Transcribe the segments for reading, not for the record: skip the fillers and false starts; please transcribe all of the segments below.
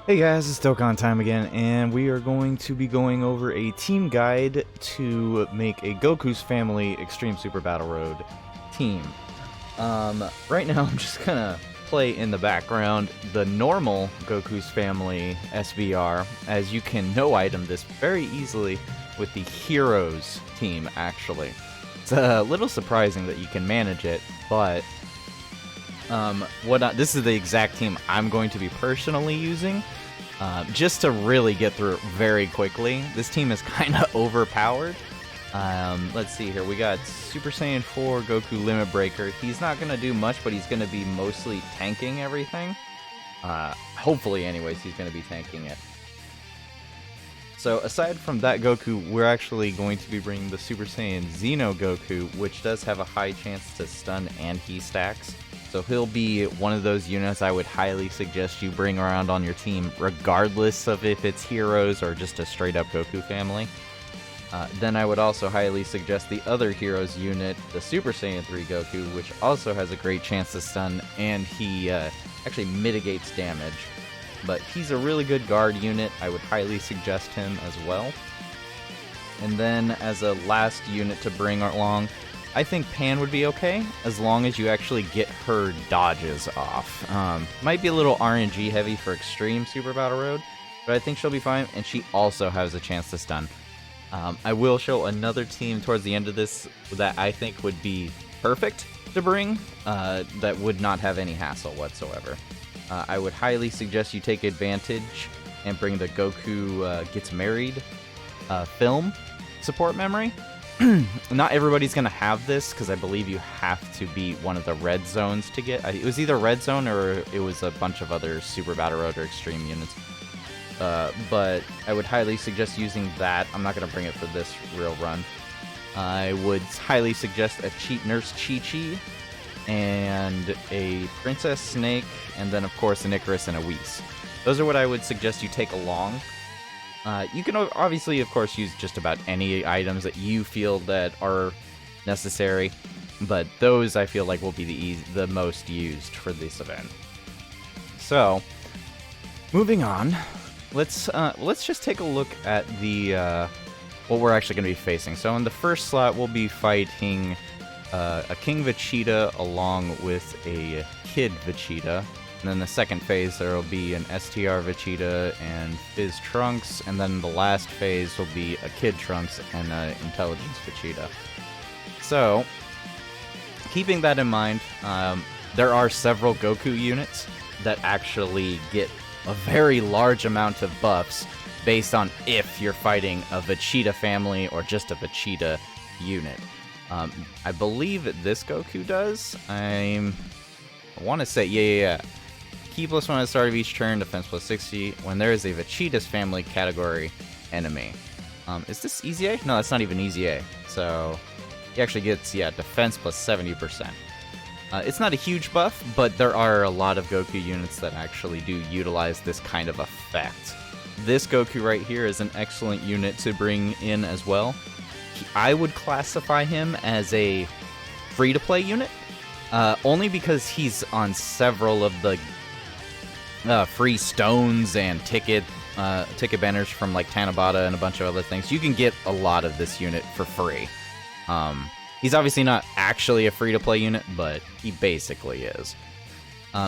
Hey guys, it's Dokkan time again, and we are going to be going over a team guide to make a GOKUS family Extreme Super Battle Road team. Right now I'm just gonna play in the background the normal GOKUS family SBR, as you can no-item this very easily with the Heroes team, actually. It's a little surprising that you can manage it, but this is the exact team I'm going to be personally using, just to really get through it very quickly. This team is kind of overpowered. Let's see here. We got Super Saiyan 4 Goku Limit Breaker. He's not going to do much, but he's going to be mostly tanking everything. Hopefully, anyways, he's going to be tanking it. So, aside from that Goku, we're actually going to be bringing the Super Saiyan Xeno Goku, which does have a high chance to stun and he stacks. So he'll be one of those units I would highly suggest you bring around on your team, regardless of if it's Heroes or just a straight-up Goku family. Then I would also highly suggest the other Heroes unit, the Super Saiyan 3 Goku, which also has a great chance to stun, and he actually mitigates damage. But he's a really good guard unit. I would highly suggest him as well. And then as a last unit to bring along, I think Pan would be okay, as long as you actually get her dodges off. Might be a little RNG heavy for Extreme Super Battle Road, but I think she'll be fine, and she also has a chance to stun. I will show another team towards the end of this that I think would be perfect to bring, that would not have any hassle whatsoever. I would highly suggest you take advantage and bring the Goku Gets Married film support memory. Not everybody's going to have this, because I believe you have to be one of the red zones to get. It was either red zone or it was a bunch of other Super Battle Road or Extreme units. But I would highly suggest using that. I'm not going to bring it for this real run. I would highly suggest a Cheat Nurse Chi-Chi and a Princess Snake, and then of course an Icarus and a Whis. Those are what I would suggest you take along. You can obviously, of course, use just about any items that you feel that are necessary, but those I feel like will be the most used for this event. So, moving on, let's just take a look at the what we're actually going to be facing. So in the first slot, we'll be fighting a King Vegeta along with a Kid Vegeta. And then the second phase, there will be an STR Vegeta and Fizz Trunks, and then the last phase will be a Kid Trunks and an Intelligence Vegeta. So, keeping that in mind, there are several Goku units that actually get a very large amount of buffs based on if you're fighting a Vegeta family or just a Vegeta unit. I believe that this Goku does. I want to say, yeah. Key +1 at the start of each turn, defense +60, when there is a Vegeta's family category enemy. Is this Easy A? No, that's not even Easy A. So, he actually gets, defense +70%. It's not a huge buff, but there are a lot of Goku units that actually do utilize this kind of effect. This Goku right here is an excellent unit to bring in as well. I would classify him as a free-to-play unit, only because he's on several of the free stones and ticket banners from like Tanabata and a bunch of other things. You can get a lot of this unit for free. He's obviously not actually a free-to-play unit, but he basically is.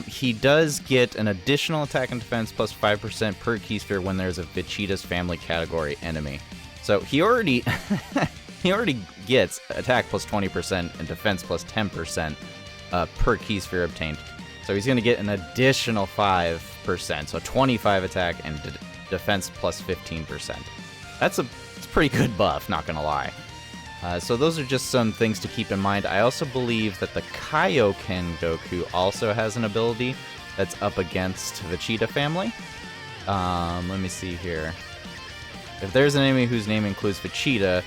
He does get an additional attack and defense +5% per key sphere when there's a Vegeta's family category enemy. So he already gets attack +20% and defense +10% per key sphere obtained. So he's going to get an additional 5%, so 25 attack and defense +15%. It's a pretty good buff, not going to lie. So those are just some things to keep in mind. I also believe that the Kaioken Goku also has an ability that's up against Vegeta family. Let me see here. If there's an enemy whose name includes Vegeta,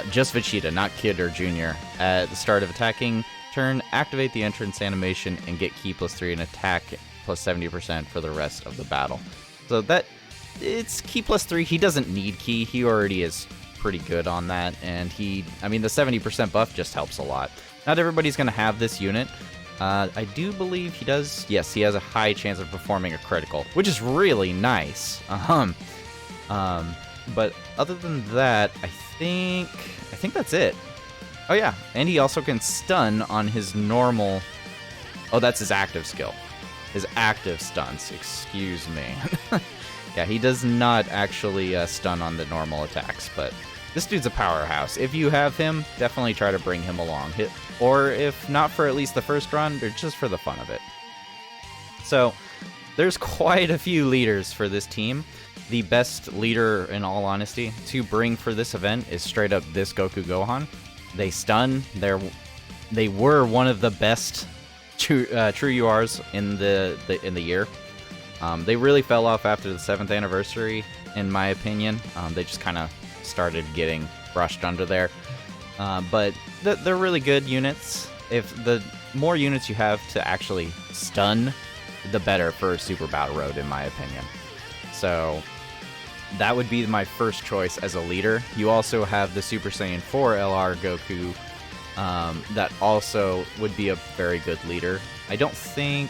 just Vegeta, not Kid or Junior, at the start of attacking turn, activate the entrance animation and get Ki +3 and attack +70% for the rest of the battle. So it's Ki +3. He doesn't need Ki. He already is pretty good on that, and the 70% buff just helps a lot. Not everybody's going to have this unit, I do believe he does. Yes, he has a high chance of performing a critical, which is really nice. But other than that, I think that's it. Oh yeah, and he also can stun on his normal. Oh, that's his active skill. His active stunts. Excuse me. Yeah, he does not actually stun on the normal attacks, but this dude's a powerhouse. If you have him, definitely try to bring him along. Or if not for at least the first run, or just for the fun of it. So, there's quite a few leaders for this team. The best leader, in all honesty, to bring for this event is straight up this Goku Gohan. They stun. They were one of the best true URs in the year. They really fell off after the 7th anniversary, in my opinion. They just kind of started getting brushed under there. But they're really good units. If the more units you have to actually stun, the better for Super Battle Road, in my opinion. So that would be my first choice as a leader. You also have the Super Saiyan 4 LR Goku. That also would be a very good leader. I don't think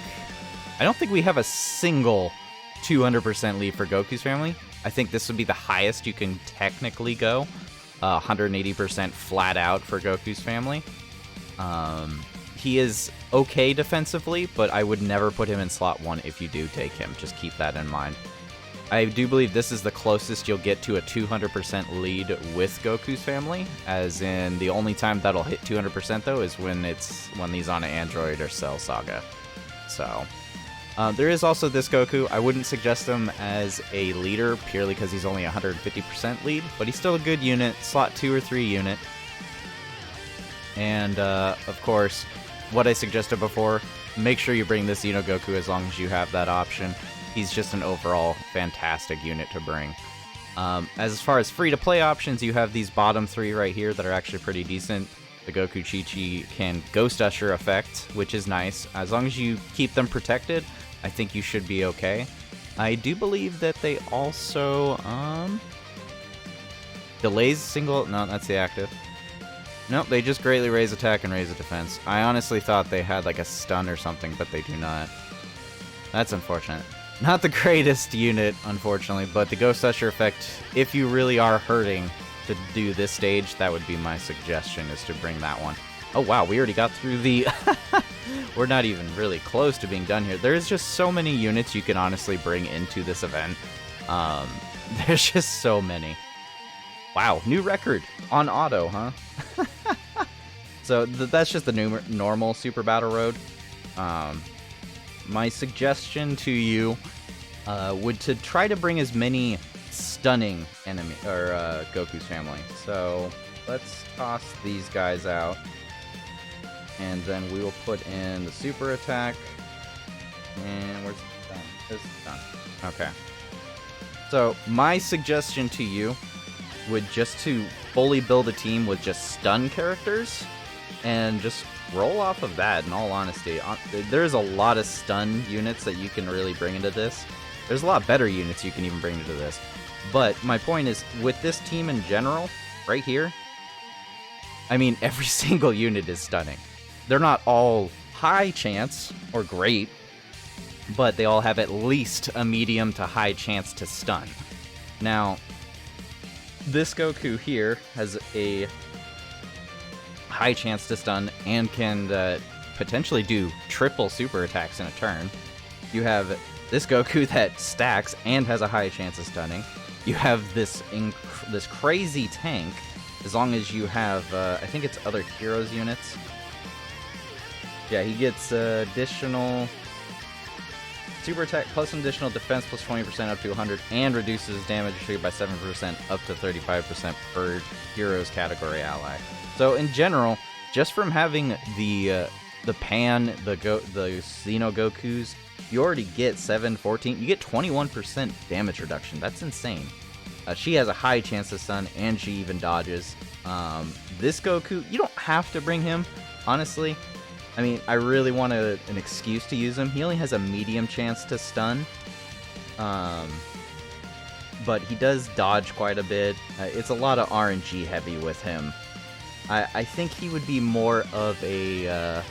we have a single 200% lead for Goku's family. I think this would be the highest you can technically go. 180% flat out for Goku's family. He is okay defensively, but I would never put him in slot 1 if you do take him. Just keep that in mind. I do believe this is the closest you'll get to a 200% lead with Goku's family, as in the only time that'll hit 200% though is when he's on an Android or Cell Saga. So there is also this Goku. I wouldn't suggest him as a leader purely because he's only 150% lead, but he's still a good unit, slot 2 or 3 unit. And of course, what I suggested before, make sure you bring this Xeno Goku as long as you have that option. He's just an overall fantastic unit to bring. As far as free-to-play options, you have these bottom 3 right here that are actually pretty decent. The Goku Chi-Chi can Ghost Usher effect, which is nice. As long as you keep them protected, I think you should be okay. I do believe that they also, delays single, no, that's the active. Nope, they just greatly raise attack and raise the defense. I honestly thought they had like a stun or something, but they do not. That's unfortunate. Not the greatest unit, unfortunately, but the Ghost Usher effect, if you really are hurting to do this stage, that would be my suggestion, is to bring that one. Oh wow, we already got through the... We're not even really close to being done here. There's just so many units you can honestly bring into this event. There's just so many. Wow, new record on auto, huh? So that's just the normal Super Battle Road. My suggestion to you would to try to bring as many stunning enemy or Goku's family. So let's toss these guys out, and then we will put in the super attack. And where's it done? It's done. Okay. So my suggestion to you would just to fully build a team with just stun characters, and just roll off of that, in all honesty. There's a lot of stun units that you can really bring into this. There's a lot better units you can even bring into this. But my point is, with this team in general, right here, I mean, every single unit is stunning. They're not all high chance or great, but they all have at least a medium to high chance to stun. Now, this Goku here has a high chance to stun and can potentially do triple super attacks in a turn. You have this Goku that stacks and has a high chance of stunning. You have this crazy tank, as long as you have, I think it's other heroes units. Yeah, he gets additional super attack plus additional defense plus 20% up to 100, and reduces damage by 7% up to 35% per heroes category ally. So in general, just from having the Pan, the Xeno Gokus, you already get 14, you get 21% damage reduction. That's insane. She has a high chance of stun, and she even dodges. This Goku, you don't have to bring him, honestly. I mean, I really want an excuse to use him. He only has a medium chance to stun. But he does dodge quite a bit. It's a lot of RNG heavy with him. I think he would be more of a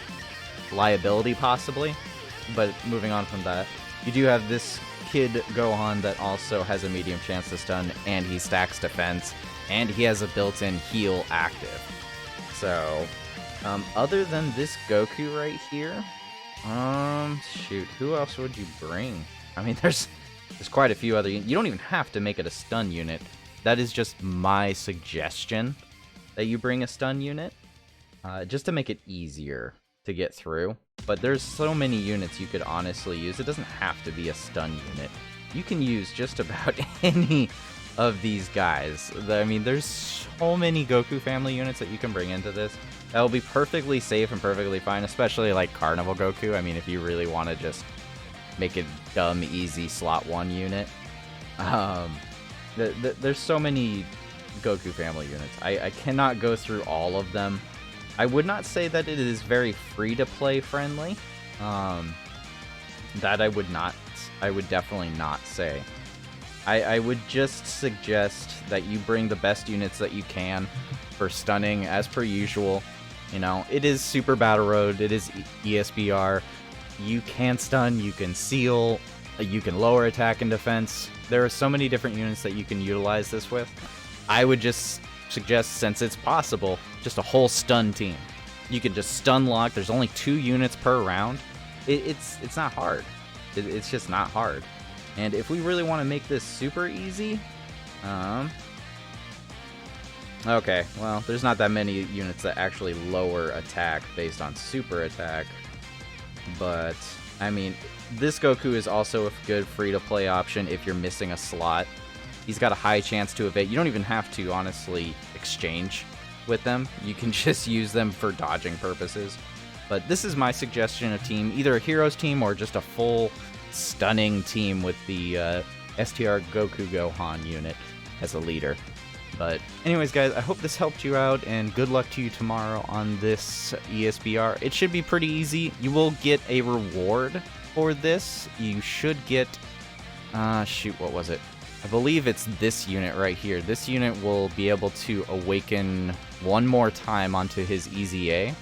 liability, possibly. But moving on from that, you do have this kid Gohan that also has a medium chance to stun, and he stacks defense, and he has a built-in heal active. So, other than this Goku right here, shoot, who else would you bring? I mean, there's quite a few other. You don't even have to make it a stun unit. That is just my suggestion, that you bring a stun unit, just to make it easier to get through. But there's so many units you could honestly use. It doesn't have to be a stun unit. You can use just about any of these guys. I mean, there's so many Goku family units that you can bring into this. That will be perfectly safe and perfectly fine, especially like Carnival Goku. I mean, if you really want to just make it dumb, easy slot 1 unit. There's so many Goku family units. I cannot go through all of them. I would not say that it is very free-to-play friendly. That I would definitely not say. I would just suggest that you bring the best units that you can for stunning, as per usual. You know, it is Super Battle Road, it is ESBR. You can stun, you can seal, you can lower attack and defense. There are so many different units that you can utilize this with. I would just suggest, since it's possible, just a whole stun team. You can just stun lock. There's only 2 units per round. It's not hard. It's just not hard. And if we really want to make this super easy, okay, well, there's not that many units that actually lower attack based on super attack. But, I mean, this Goku is also a good free-to-play option if you're missing a slot. He's got a high chance to evade. You don't even have to, honestly, exchange with them. You can just use them for dodging purposes. But this is my suggestion of team, either a Heroes team or just a full stunning team with the STR Goku Gohan unit as a leader. But anyways, guys, I hope this helped you out, and good luck to you tomorrow on this ESBR. It should be pretty easy. You will get a reward for this. You should get, shoot, what was it? I believe it's this unit right here. This unit will be able to awaken one more time onto his EZA.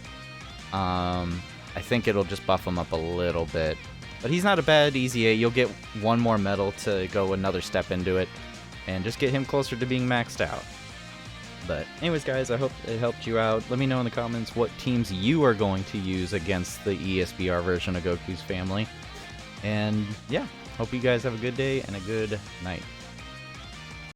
I think it'll just buff him up a little bit. But he's not a bad EZA. You'll get one more medal to go another step into it, and just get him closer to being maxed out. But anyways, guys, I hope it helped you out. Let me know in the comments what teams you are going to use against the ESBR version of Goku's family. And yeah, hope you guys have a good day and a good night.